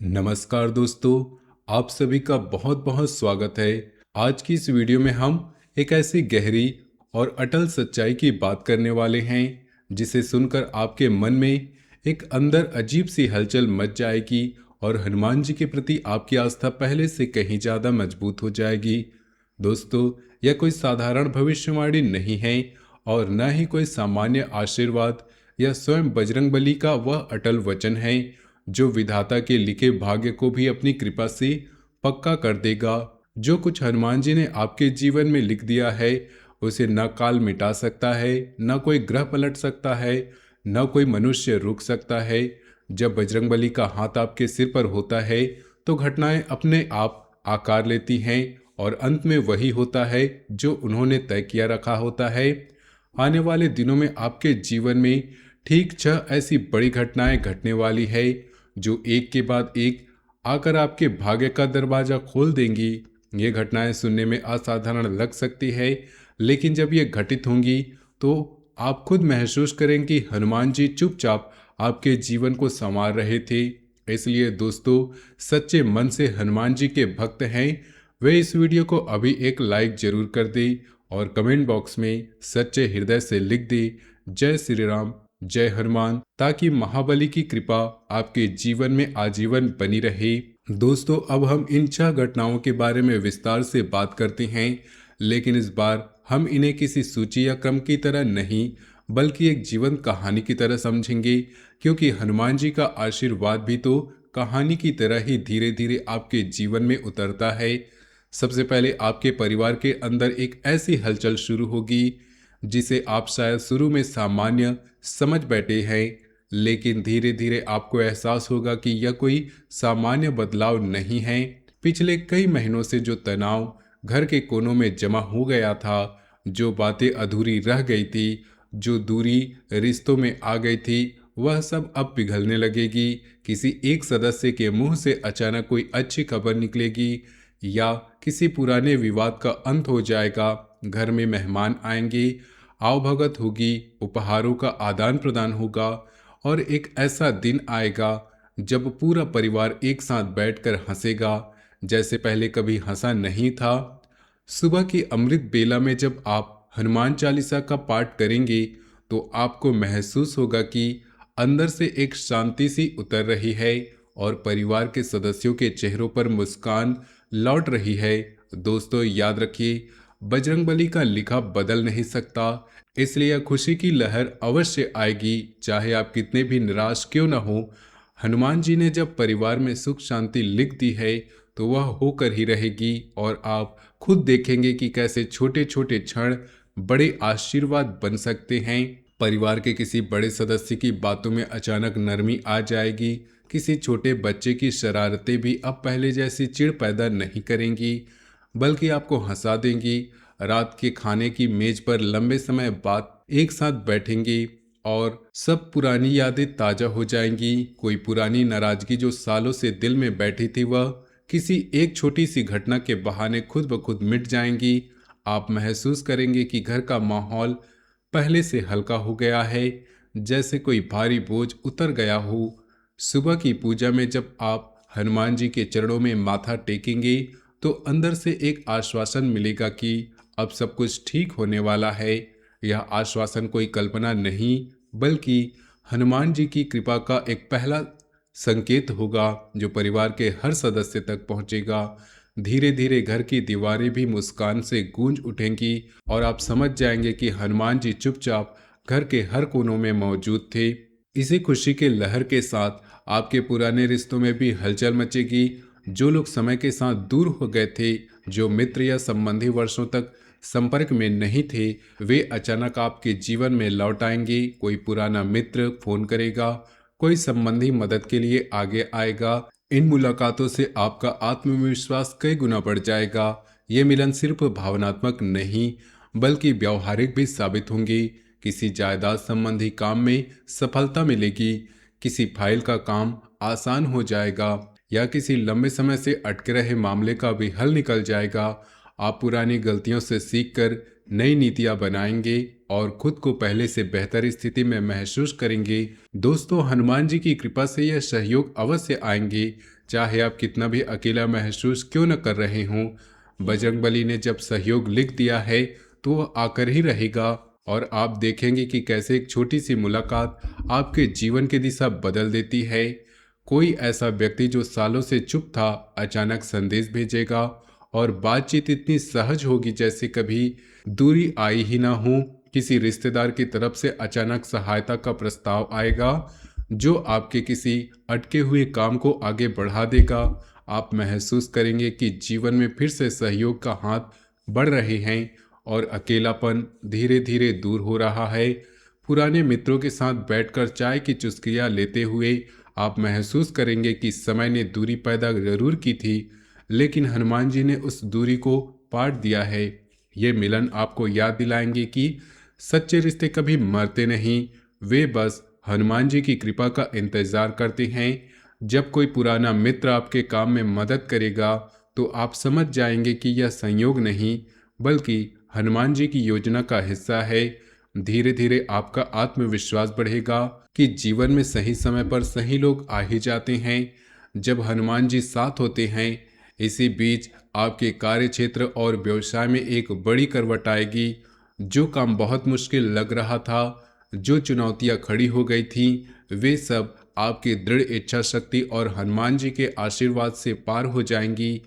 नमस्कार दोस्तों, आप सभी का बहुत बहुत स्वागत है। आज की इस वीडियो में हम एक ऐसी गहरी और अटल सच्चाई की बात करने वाले हैं जिसे सुनकर आपके मन में एक अंदर अजीब सी हलचल मच जाएगी और हनुमान जी के प्रति आपकी आस्था पहले से कहीं ज़्यादा मजबूत हो जाएगी। दोस्तों, यह कोई साधारण भविष्यवाणी नहीं है और न ही कोई सामान्य आशीर्वाद या स्वयं बजरंगबली का वह अटल वचन है जो विधाता के लिखे भाग्य को भी अपनी कृपा से पक्का कर देगा। जो कुछ हनुमान जी ने आपके जीवन में लिख दिया है उसे न काल मिटा सकता है, न कोई ग्रह पलट सकता है, न कोई मनुष्य रोक सकता है। जब बजरंगबली का हाथ आपके सिर पर होता है तो घटनाएं अपने आप आकार लेती हैं और अंत में वही होता है जो उन्होंने तय किया रखा होता है। आने वाले दिनों में आपके जीवन में ठीक 6 ऐसी बड़ी घटनाएं घटने वाली है जो एक के बाद एक आकर आपके भाग्य का दरवाजा खोल देंगी। ये घटनाएं सुनने में असाधारण लग सकती है, लेकिन जब ये घटित होंगी तो आप खुद महसूस करें कि हनुमान जी चुपचाप आपके जीवन को संवार रहे थे। इसलिए दोस्तों, सच्चे मन से हनुमान जी के भक्त हैं वे इस वीडियो को अभी एक लाइक जरूर कर दें और कमेंट बॉक्स में सच्चे हृदय से लिख दें जय श्री राम, जय हनुमान, ताकि महाबली की कृपा आपके जीवन में आजीवन बनी रहे। दोस्तों, अब हम इन 6 घटनाओं के बारे में विस्तार से बात करते हैं, लेकिन इस बार हम इन्हें किसी सूची या क्रम की तरह नहीं बल्कि एक जीवंत कहानी की तरह समझेंगे, क्योंकि हनुमान जी का आशीर्वाद भी तो कहानी की तरह ही धीरे धीरे आपके जीवन में उतरता है। सबसे पहले आपके परिवार के अंदर एक ऐसी हलचल शुरू होगी जिसे आप शायद शुरू में सामान्य समझ बैठे हैं, लेकिन धीरे धीरे आपको एहसास होगा कि यह कोई सामान्य बदलाव नहीं है। पिछले कई महीनों से जो तनाव घर के कोनों में जमा हो गया था, जो बातें अधूरी रह गई थी, जो दूरी रिश्तों में आ गई थी, वह सब अब पिघलने लगेगी। किसी एक सदस्य के मुंह से अचानक कोई अच्छी खबर निकलेगी या किसी पुराने विवाद का अंत हो जाएगा। घर में मेहमान आएंगे, आवभगत होगी, उपहारों का आदान प्रदान होगा और एक ऐसा दिन आएगा जब पूरा परिवार एक साथ बैठकर हंसेगा जैसे पहले कभी हंसा नहीं था। सुबह की अमृत बेला में जब आप हनुमान चालीसा का पाठ करेंगे तो आपको महसूस होगा कि अंदर से एक शांति सी उतर रही है और परिवार के सदस्यों के चेहरों पर मुस्कान लौट रही है। दोस्तों, याद रखिए, बजरंगबली का लिखा बदल नहीं सकता, इसलिए खुशी की लहर अवश्य आएगी, चाहे आप कितने भी निराश क्यों न हो। हनुमान जी ने जब परिवार में सुख शांति लिख दी है तो वह होकर ही रहेगी और आप खुद देखेंगे कि कैसे छोटे छोटे क्षण बड़े आशीर्वाद बन सकते हैं। परिवार के किसी बड़े सदस्य की बातों में अचानक नरमी आ जाएगी। किसी छोटे बच्चे की शरारतें भी अब पहले जैसी चिढ़ पैदा नहीं करेंगी, बल्कि आपको हंसा देंगी। रात के खाने की मेज पर लंबे समय बाद एक साथ बैठेंगे और सब पुरानी यादें ताजा हो जाएंगी। कोई पुरानी नाराजगी जो सालों से दिल में बैठी थी वह किसी एक छोटी सी घटना के बहाने खुद ब खुद मिट जाएंगी। आप महसूस करेंगे कि घर का माहौल पहले से हल्का हो गया है, जैसे कोई भारी बोझ उतर गया हो। सुबह की पूजा में जब आप हनुमान जी के चरणों में माथा टेकेंगे तो अंदर से एक आश्वासन मिलेगा कि अब सब कुछ ठीक होने वाला है। यह आश्वासन कोई कल्पना नहीं बल्कि हनुमान जी की कृपा का एक पहला संकेत होगा जो परिवार के हर सदस्य तक पहुंचेगा। धीरे धीरे घर की दीवारें भी मुस्कान से गूंज उठेंगी और आप समझ जाएंगे कि हनुमान जी चुपचाप घर के हर कोनों में मौजूद थे। इसी खुशी के लहर के साथ आपके पुराने रिश्तों में भी हलचल मचेगी। जो लोग समय के साथ दूर हो गए थे, जो मित्र या संबंधी वर्षों तक संपर्क में नहीं थे, वे अचानक आपके जीवन में लौट आएंगे। कोई पुराना मित्र फोन करेगा, कोई संबंधी मदद के लिए आगे आएगा। इन मुलाकातों से आपका आत्मविश्वास कई गुना बढ़ जाएगा। ये मिलन सिर्फ भावनात्मक नहीं बल्कि व्यावहारिक भी साबित होंगे। किसी जायदाद संबंधी काम में सफलता मिलेगी, किसी फाइल का काम आसान हो जाएगा या किसी लंबे समय से अटके रहे मामले का भी हल निकल जाएगा। आप पुरानी गलतियों से सीखकर नई नीतियां बनाएंगे और खुद को पहले से बेहतर स्थिति में महसूस करेंगे। दोस्तों, हनुमान जी की कृपा से यह सहयोग अवश्य आएंगे, चाहे आप कितना भी अकेला महसूस क्यों न कर रहे हों। बजरंगबली ने जब सहयोग लिख दिया है तो वह आकर ही रहेगा, और आप देखेंगे कि कैसे एक छोटी सी मुलाकात आपके जीवन की दिशा बदल देती है। कोई ऐसा व्यक्ति जो सालों से चुप था अचानक संदेश भेजेगा, और बातचीत इतनी सहज होगी जैसे कभी दूरी आई ही ना हो। किसी रिश्तेदार की तरफ से अचानक सहायता का प्रस्ताव आएगा जो आपके किसी अटके हुए काम को आगे बढ़ा देगा। आप महसूस करेंगे कि जीवन में फिर से सहयोग का हाथ बढ़ रहे हैं और अकेलापन धीरे धीरे दूर हो रहा है। पुराने मित्रों के साथ बैठकर चाय की चुस्कियां लेते हुए आप महसूस करेंगे कि समय ने दूरी पैदा जरूर की थी, लेकिन हनुमान जी ने उस दूरी को पाट दिया है। ये मिलन आपको याद दिलाएंगे कि सच्चे रिश्ते कभी मरते नहीं, वे बस हनुमान जी की कृपा का इंतजार करते हैं। जब कोई पुराना मित्र आपके काम में मदद करेगा तो आप समझ जाएंगे कि यह संयोग नहीं बल्कि हनुमान जी की योजना का हिस्सा है। धीरे धीरे आपका आत्मविश्वास बढ़ेगा कि जीवन में सही समय पर सही लोग आ ही जाते हैं जब हनुमान जी साथ होते हैं। इसी बीच आपके कार्य क्षेत्र और व्यवसाय में एक बड़ी करवट आएगी। जो काम बहुत मुश्किल लग रहा था, जो चुनौतियां खड़ी हो गई थीं, वे सब आपकी दृढ़ इच्छा शक्ति और हनुमान जी के आशीर्वाद से पार हो जाएंगी।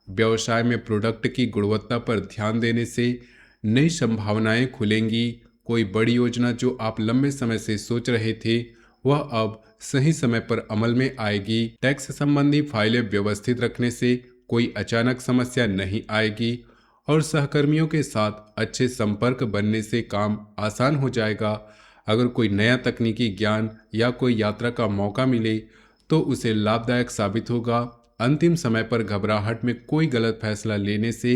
व्यवसाय में प्रोडक्ट की गुणवत्ता पर ध्यान देने से नई संभावनाएं खुलेंगी। कोई बड़ी योजना जो आप लंबे समय से सोच रहे थे वह अब सही समय पर अमल में आएगी। टैक्स संबंधी फाइलें व्यवस्थित रखने से कोई अचानक समस्या नहीं आएगी, और सहकर्मियों के साथ अच्छे संपर्क बनने से काम आसान हो जाएगा। अगर कोई नया तकनीकी ज्ञान या कोई यात्रा का मौका मिले तो उसे लाभदायक साबित होगा। अंतिम समय पर घबराहट में कोई गलत फैसला लेने से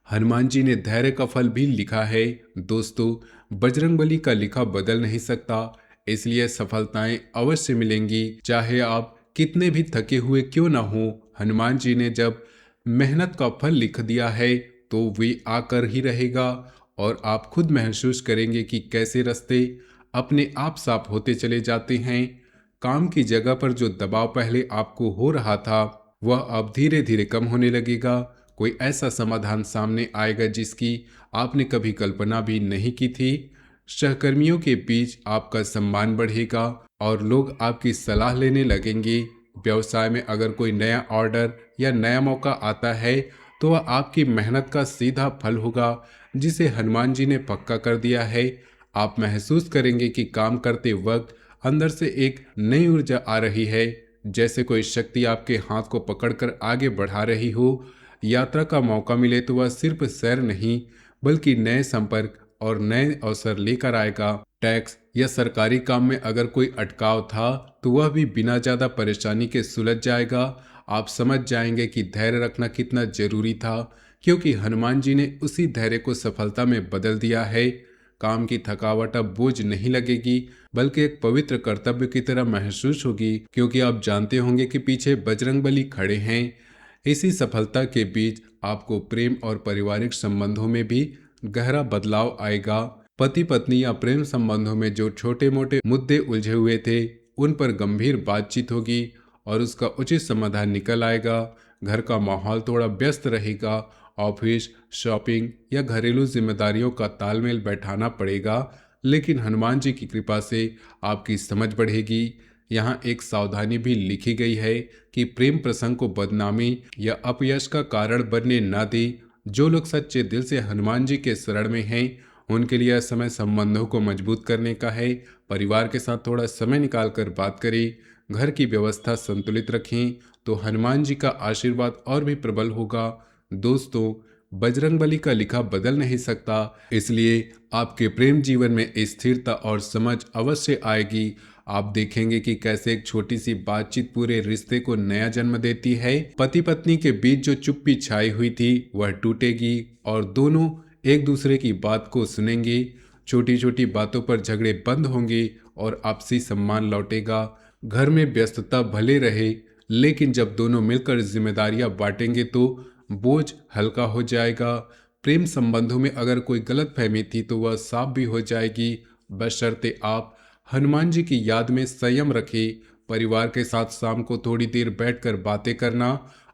हनुमान जी ने धैर्य का फल भी लिखा है। दोस्तों, बजरंगबली का लिखा बदल नहीं सकता, इसलिए सफलताएं अवश्य मिलेंगी चाहे आप कितने भी थके हुए क्यों ना हो। हनुमान जी ने जब मेहनत का फल लिख दिया है तो वे आकर ही रहेगा, और आप खुद महसूस करेंगे कि कैसे रास्ते अपने आप साफ होते चले जाते हैं। काम की जगह पर जो दबाव पहले आपको हो रहा था वह अब धीरे धीरे कम होने लगेगा। कोई ऐसा समाधान सामने आएगा जिसकी आपने कभी कल्पना भी नहीं की थी। सहकर्मियों के बीच आपका सम्मान बढ़ेगा और लोग आपकी सलाह लेने लगेंगे। व्यवसाय में अगर कोई नया ऑर्डर या नया मौका आता है तो वह आपकी मेहनत का सीधा फल होगा जिसे हनुमान जी ने पक्का कर दिया है। आप महसूस करेंगे कि काम करते वक्त अंदर से एक नई ऊर्जा आ रही है, जैसे कोई शक्ति आपके हाथ को पकड़कर आगे बढ़ा रही हो। यात्रा का मौका मिले तो वह सिर्फ सैर नहीं बल्कि नए संपर्क और नए अवसर लेकर आएगा। टैक्स या सरकारी काम में अगर कोई अटकाव था तो वह भी बिना ज्यादा परेशानी के सुलझ जाएगा। आप समझ जाएंगे कि धैर्य रखना कितना जरूरी था, क्योंकि हनुमान जी ने उसी धैर्य को सफलता में बदल दिया है। काम की थकावट अब बोझ नहीं लगेगी बल्कि एक पवित्र कर्तव्य की तरह महसूस होगी, क्योंकि आप जानते होंगे कि पीछे बजरंगबली खड़े हैं। इसी सफलता के बीच आपको प्रेम और पारिवारिक संबंधों में भी गहरा बदलाव आएगा। पति पत्नी या प्रेम संबंधों में जो छोटे मोटे मुद्दे उलझे हुए थे उन पर गंभीर बातचीत होगी और उसका उचित समाधान निकल आएगा। घर का माहौल थोड़ा व्यस्त रहेगा। ऑफिस, शॉपिंग या घरेलू जिम्मेदारियों का तालमेल बैठाना पड़ेगा, लेकिन हनुमान जी की कृपा से आपकी समझ बढ़ेगी। यहाँ एक सावधानी भी लिखी गई है कि प्रेम प्रसंग को बदनामी या अपयश का कारण बनने ना दे। जो लोग सच्चे दिल से हनुमान जी के शरण में हैं उनके लिए यह समय संबंधों को मजबूत करने का है। परिवार के साथ थोड़ा समय निकालकर बात करें, घर की व्यवस्था संतुलित रखें तो हनुमान जी का आशीर्वाद और भी प्रबल होगा। दोस्तों, बजरंगबली का लिखा बदल नहीं सकता, इसलिए आपके प्रेम जीवन में स्थिरता और समझ अवश्य आएगी। आप देखेंगे कि कैसे एक छोटी सी बातचीत पूरे रिश्ते को नया जन्म देती है। पति पत्नी के बीच जो चुप्पी छाई हुई थी वह टूटेगी और दोनों एक दूसरे की बात को सुनेंगे। छोटी छोटी बातों पर झगड़े बंद होंगे और आपसी सम्मान लौटेगा। घर में व्यस्तता भले रहे, लेकिन जब दोनों मिलकर जिम्मेदारियां बांटेंगे तो बोझ हल्का हो जाएगा। प्रेम संबंधों में अगर कोई गलतफहमी थी तो वह साफ भी हो जाएगी, बशर्ते आप हनुमान जी की याद में संयम रखें। परिवार के साथ शाम को थोड़ी देर बैठकर बातें करना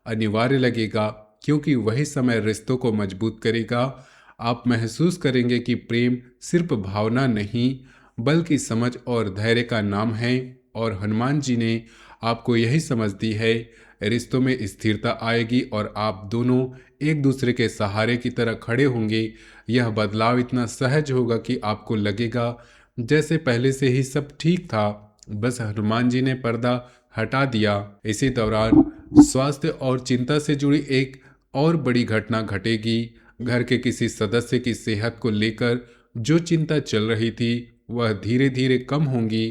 अनिवार्य लगेगा, क्योंकि वही समय रिश्तों को मजबूत करेगा। आप महसूस करेंगे कि प्रेम सिर्फ भावना नहीं बल्कि समझ और धैर्य का नाम है, और हनुमान जी ने आपको यही समझ दी है। रिश्तों में स्थिरता आएगी और आप दोनों एक दूसरे के सहारे की तरह खड़े होंगे। यह बदलाव इतना सहज होगा कि आपको लगेगा जैसे पहले से ही सब ठीक था, बस हनुमान जी ने पर्दा हटा दिया। इसी दौरान स्वास्थ्य और चिंता से जुड़ी एक और बड़ी घटना घटेगी। घर के किसी सदस्य की सेहत को लेकर जो चिंता चल रही थी वह धीरे धीरे कम होंगी।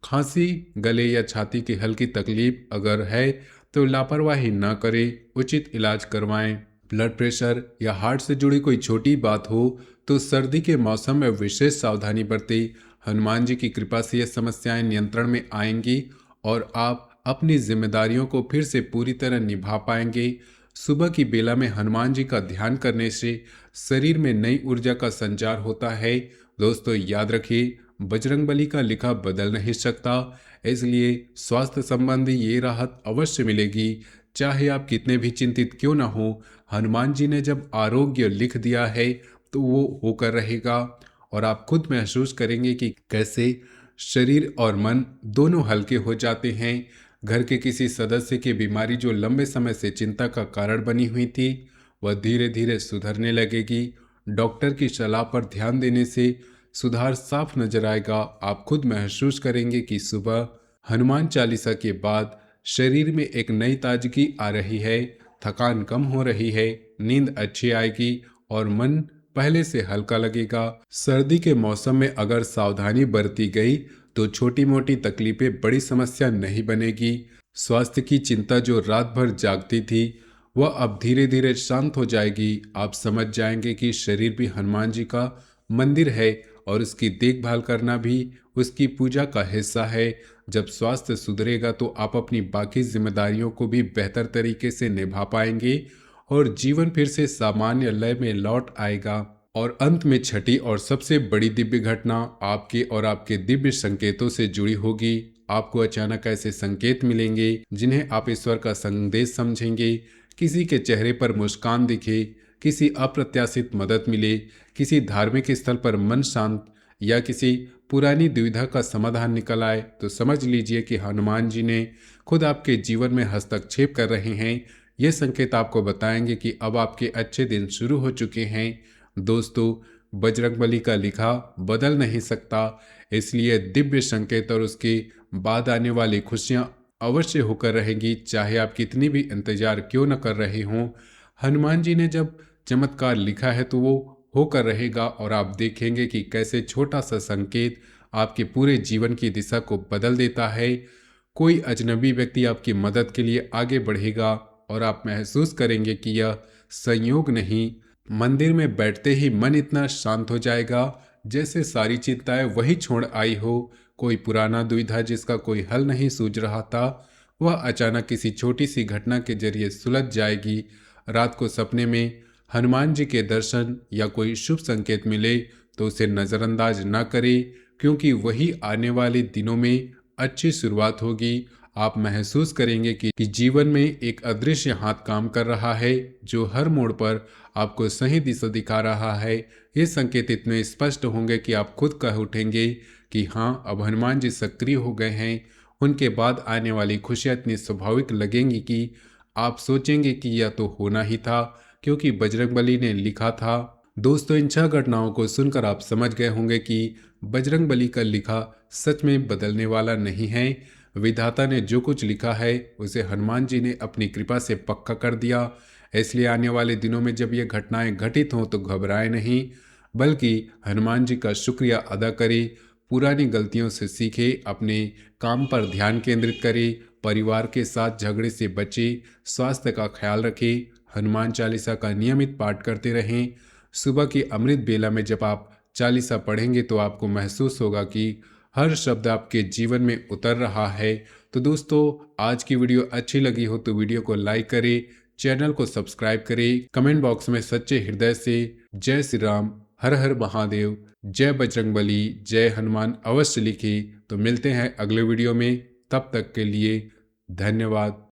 खांसी, गले या छाती की हल्की तकलीफ अगर है तो लापरवाही न करें, उचित इलाज करवाएं। ब्लड प्रेशर या हार्ट से जुड़ी कोई छोटी बात हो तो सर्दी के मौसम में विशेष सावधानी बरतें। हनुमान जी की कृपा से ये समस्याएं नियंत्रण में आएंगी और आप अपनी जिम्मेदारियों को फिर से पूरी तरह निभा पाएंगे। सुबह की बेला में हनुमान जी का ध्यान करने से शरीर में नई ऊर्जा का संचार होता है। दोस्तों याद रखिए, बजरंगबली का लिखा बदल नहीं सकता, इसलिए स्वास्थ्य संबंधी ये राहत अवश्य मिलेगी, चाहे आप कितने भी चिंतित क्यों ना हो। हनुमान जी ने जब आरोग्य लिख दिया है तो वो होकर रहेगा, और आप खुद महसूस करेंगे कि कैसे शरीर और मन दोनों हल्के हो जाते हैं। घर के किसी सदस्य की बीमारी जो लंबे समय से चिंता का कारण बनी हुई थी वह धीरे धीरे सुधरने लगेगी। डॉक्टर की सलाह पर ध्यान देने से सुधार साफ नजर आएगा। आप खुद महसूस करेंगे कि सुबह हनुमान चालीसा के बाद शरीर में एक नई ताजगी आ रही है, थकान कम हो रही है, नींद अच्छी आएगी और मन पहले से हल्का लगेगा। सर्दी के मौसम में अगर सावधानी बरती गई तो छोटी मोटी तकलीफें बड़ी समस्या नहीं बनेगी। स्वास्थ्य की चिंता जो रात भर जागती थी वह अब धीरे धीरे शांत हो जाएगी। आप समझ जाएंगे कि शरीर भी हनुमान जी का मंदिर है और उसकी देखभाल करना भी उसकी पूजा का हिस्सा है। जब स्वास्थ्य सुधरेगा तो आप अपनी बाकी जिम्मेदारियों को भी बेहतर तरीके से निभा पाएंगे और जीवन फिर से सामान्य लय में लौट आएगा। और अंत में छठी और सबसे बड़ी दिव्य घटना आपके और आपके दिव्य संकेतों से जुड़ी होगी। आपको अचानक ऐसे संकेत मिलेंगे जिन्हें आप ईश्वर का संदेश समझेंगे। किसी के चेहरे पर मुस्कान दिखे, किसी अप्रत्याशित मदद मिले, किसी धार्मिक स्थल पर मन शांत या किसी पुरानी दुविधा का समाधान निकल आए, तो समझ लीजिए कि हनुमान जी ने खुद आपके जीवन में हस्तक्षेप कर रहे हैं। ये संकेत आपको बताएंगे कि अब आपके अच्छे दिन शुरू हो चुके हैं। दोस्तों, बजरंगबली का लिखा बदल नहीं सकता, इसलिए दिव्य संकेत और उसके बाद आने वाली खुशियां अवश्य होकर रहेंगी, चाहे आप कितनी भी इंतजार क्यों न कर रहे हों। हनुमान जी ने जब चमत्कार लिखा है तो वो होकर रहेगा, और आप देखेंगे कि कैसे छोटा सा संकेत आपके पूरे जीवन की दिशा को बदल देता है। कोई अजनबी व्यक्ति आपकी मदद के लिए आगे बढ़ेगा और आप महसूस करेंगे कि यह संयोग नहीं, मंदिर में बैठते ही मन इतना शांत हो जाएगा जैसे सारी चिंताएं वही छोड़ आई हो। कोई पुराना दुविधा जिसका कोई हल नहीं सूझ रहा था वह अचानक किसी छोटी सी घटना के जरिए सुलझ जाएगी। रात को सपने में हनुमान जी के दर्शन या कोई शुभ संकेत मिले तो उसे नज़रअंदाज न करें, क्योंकि वही आने वाले दिनों में अच्छी शुरुआत होगी। आप महसूस करेंगे कि जीवन में एक अदृश्य हाथ काम कर रहा है जो हर मोड़ पर आपको सही दिशा दिखा रहा है। ये संकेत इतने स्पष्ट होंगे कि आप खुद कह उठेंगे कि हाँ, अब हनुमान जी सक्रिय हो गए हैं। उनके बाद आने वाली खुशियाँ इतनी स्वाभाविक लगेंगी कि आप सोचेंगे कि यह तो होना ही था, क्योंकि बजरंगबली ने लिखा था। दोस्तों, इन 6 घटनाओं को सुनकर आप समझ गए होंगे कि बजरंगबली का लिखा सच में बदलने वाला नहीं है। विधाता ने जो कुछ लिखा है उसे हनुमान जी ने अपनी कृपा से पक्का कर दिया। इसलिए आने वाले दिनों में जब ये घटनाएं घटित हों तो घबराएं नहीं, बल्कि हनुमान जी का शुक्रिया अदा करें, पुरानी गलतियों से सीखें, अपने काम पर ध्यान केंद्रित करें, परिवार के साथ झगड़े से बचें, स्वास्थ्य का ख्याल रखें, हनुमान चालीसा का नियमित पाठ करते रहें। सुबह की अमृत बेला में जब आप चालीसा पढ़ेंगे तो आपको महसूस होगा कि हर शब्द आपके जीवन में उतर रहा है। तो दोस्तों, आज की वीडियो अच्छी लगी हो तो वीडियो को लाइक करें, चैनल को सब्सक्राइब करें, कमेंट बॉक्स में सच्चे हृदय से जय श्री राम, हर हर महादेव, जय बजरंगबली, जय हनुमान अवश्य लिखें। तो मिलते हैं अगले वीडियो में। तब तक के लिए धन्यवाद।